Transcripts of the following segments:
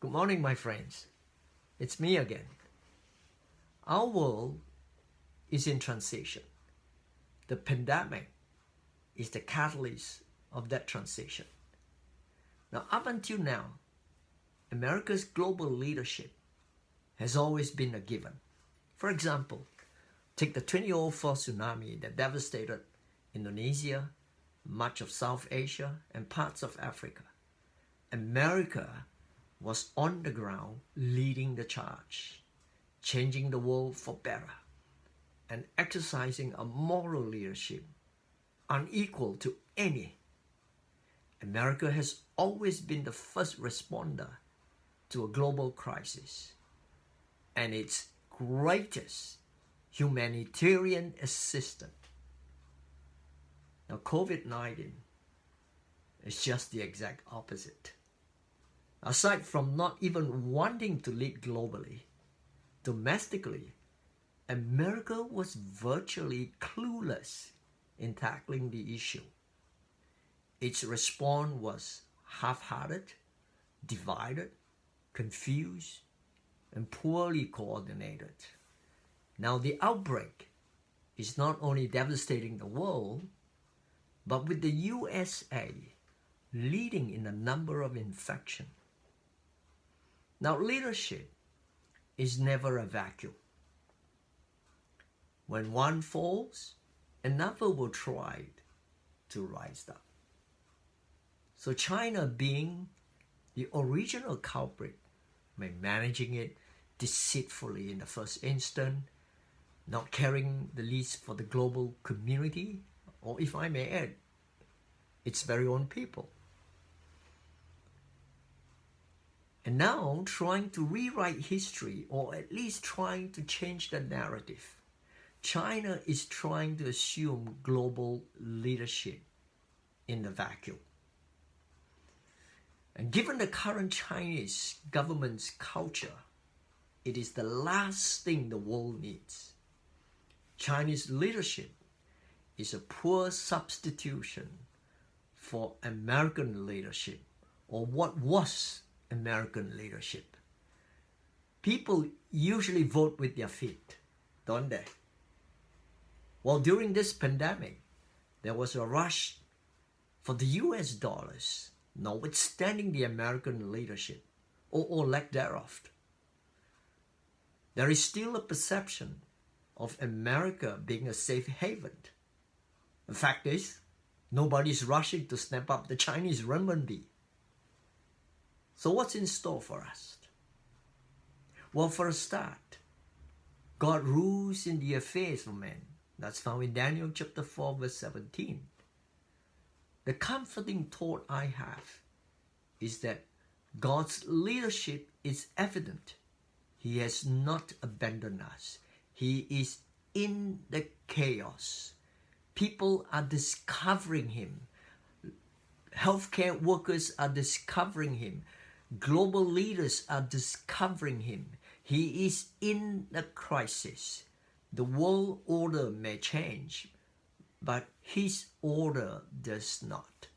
Good morning, my friends. It's me again. Our world is in transition. The pandemic is the catalyst of that transition. Now, up until now, America's global leadership has always been a given. For example, take the 2004 tsunami that devastated Indonesia, much of South Asia, and parts of Africa. America was on the ground leading the charge, changing the world for better, and exercising a moral leadership unequal to any. America has always been the first responder to a global crisis and its greatest humanitarian assistant. Now, COVID-19 is just the exact opposite. Aside from not even wanting to lead globally, domestically, America was virtually clueless in tackling the issue. Its response was half-hearted, divided, confused, and poorly coordinated. Now the outbreak is not only devastating the world, but with the USA leading in the number of infections. Now leadership is never a vacuum. When one falls, another will try to rise up. So China, being the original culprit, by managing it deceitfully in the first instance, not caring the least for the global community, or if I may add, its very own people. And now trying to rewrite history, or at least trying to change the narrative. China is trying to assume global leadership in the vacuum. And given the current Chinese government's culture, it is the last thing the world needs. Chinese leadership is a poor substitution for American leadership, or what was American leadership. People usually vote with their feet, don't they? Well, during this pandemic, there was a rush for the US dollars, notwithstanding the American leadership, or lack thereof. There is still a perception of America being a safe haven. The fact is, nobody's rushing to snap up the Chinese renminbi. So what's in store for us? Well, for a start, God rules in the affairs of men. That's found in Daniel chapter 4, verse 17. The comforting thought I have is that God's leadership is evident. He has not abandoned us. He is in the chaos. People are discovering Him. Healthcare workers are discovering Him. Global leaders are discovering Him. He is in the crisis. The world order may change, but His order does not.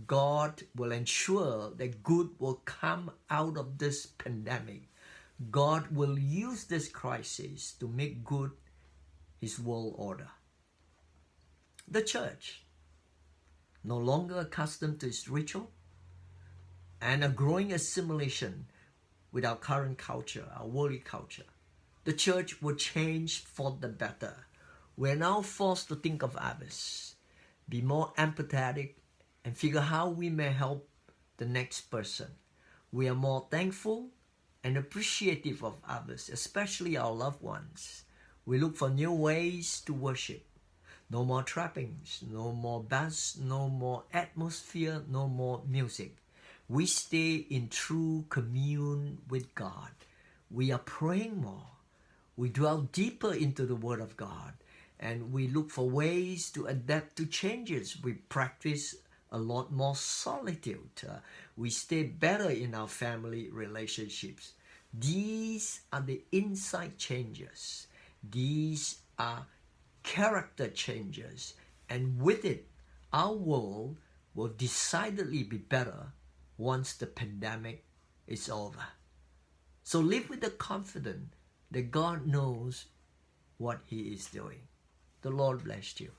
God will ensure that good will come out of this pandemic. God will use this crisis to make good His world order. The church, no longer accustomed to its ritual, and a growing assimilation with our current culture, our worldly culture, the church will change for the better. We're now forced to think of others, be more empathetic, and figure how we may help the next person. We are more thankful and appreciative of others, especially our loved ones. We look for new ways to worship. No more trappings, no more buzz, no more atmosphere, no more music. We stay in true commune with God. We are praying more. We dwell deeper into the Word of God, and we look for ways to adapt to changes. We practice a lot more solitude. We stay better in our family relationships. These are the inside changes. These are character changes, and with it, our world will decidedly be better once the pandemic is over. So live with the confidence that God knows what He is doing. The Lord bless you.